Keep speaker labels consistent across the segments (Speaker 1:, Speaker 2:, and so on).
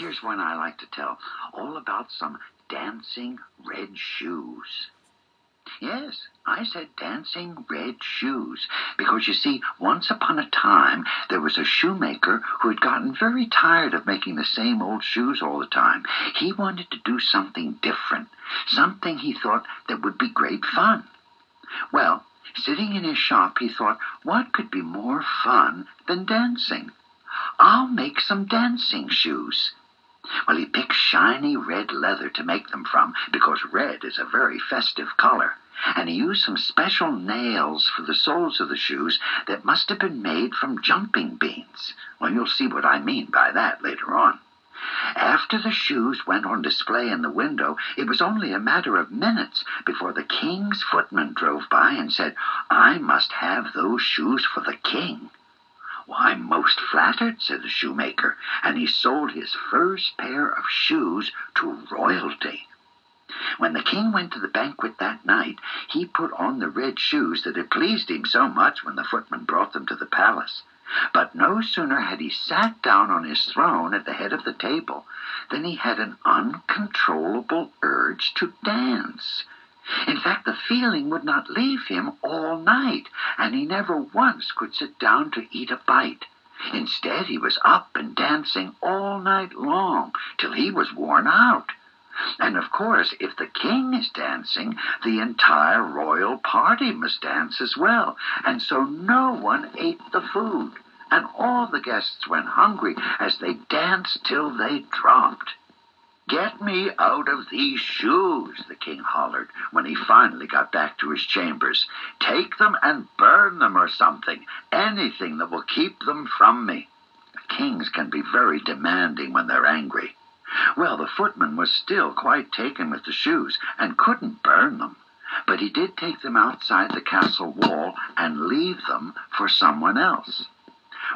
Speaker 1: here's one I like to tell, all about some dancing red shoes. Yes, I said dancing red shoes, because you see, once upon a time, there was a shoemaker who had gotten very tired of making the same old shoes all the time. He wanted to do something different, something he thought that would be great fun. Well, sitting in his shop, he thought, what could be more fun than dancing? I'll make some dancing shoes. Well, he picked shiny red leather to make them from, because red is a very festive color. And he used some special nails for the soles of the shoes that must have been made from jumping beans. Well, you'll see what I mean by that later on. After the shoes went on display in the window, it was only a matter of minutes before the king's footman drove by and said, I must have those shoes for the king. Well, I'm most flattered, said the shoemaker, and he sold his first pair of shoes to royalty. When the king went to the banquet that night, he put on the red shoes that had pleased him so much when the footman brought them to the palace. But no sooner had he sat down on his throne at the head of the table than he had an uncontrollable urge to dance. In fact, the feeling would not leave him all night, and he never once could sit down to eat a bite. Instead, he was up and dancing all night long till he was worn out. And of course, if the king is dancing, the entire royal party must dance as well. And so no one ate the food, and all the guests went hungry as they danced till they dropped. Get me out of these shoes, the king hollered when he finally got back to his chambers. Take them and burn them or something, anything that will keep them from me. Kings can be very demanding when they're angry. Well, the footman was still quite taken with the shoes and couldn't burn them, but he did take them outside the castle wall and leave them for someone else.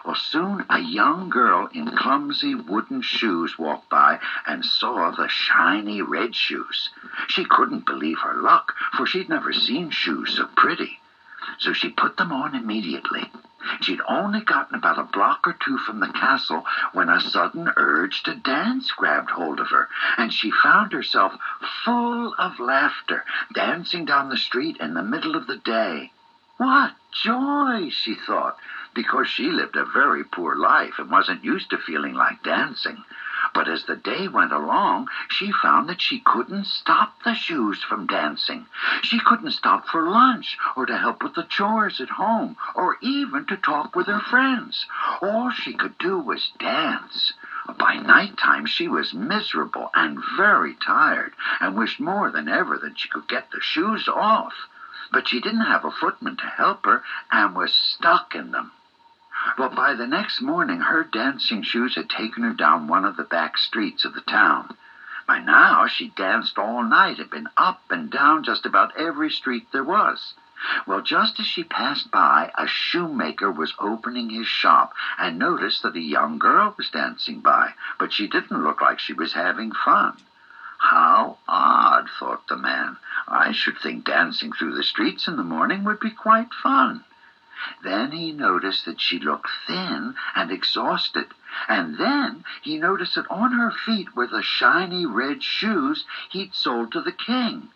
Speaker 1: Well, soon a young girl in clumsy wooden shoes walked by and saw the shiny red shoes. She couldn't believe her luck, for she'd never seen shoes so pretty. So she put them on immediately. She'd only gotten about a block or two from the castle when a sudden urge to dance grabbed hold of her, and she found herself full of laughter, dancing down the street in the middle of the day. What joy, she thought, because she lived a very poor life and wasn't used to feeling like dancing. But as the day went along, she found that she couldn't stop the shoes from dancing. She couldn't stop for lunch, or to help with the chores at home, or even to talk with her friends. All she could do was dance. By nighttime, she was miserable and very tired, and wished more than ever that she could get the shoes off. But she didn't have a footman to help her, and was stuck in them. Well, by the next morning, her dancing shoes had taken her down one of the back streets of the town. By now, she danced all night and been up and down just about every street there was. Well, just as she passed by, a shoemaker was opening his shop and noticed that a young girl was dancing by, but she didn't look like she was having fun. How odd, thought the man. I should think dancing through the streets in the morning would be quite fun. Then he noticed that she looked thin and exhausted, and then he noticed that on her feet were the shiny red shoes he'd sold to the king.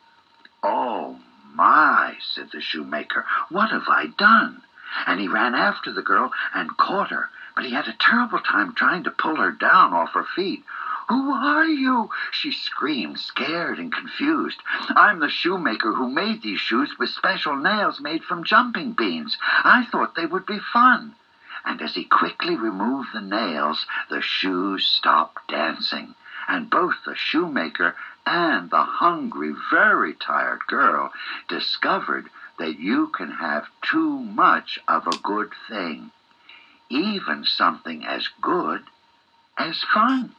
Speaker 1: Oh, my, said the shoemaker, what have I done? And he ran after the girl and caught her, but he had a terrible time trying to pull her down off her feet. Who are you? She screamed, scared and confused. I'm the shoemaker who made these shoes with special nails made from jumping beans. I thought they would be fun. And as he quickly removed the nails, the shoes stopped dancing, and both the shoemaker and the hungry, very tired girl discovered that you can have too much of a good thing, even something as good as fun.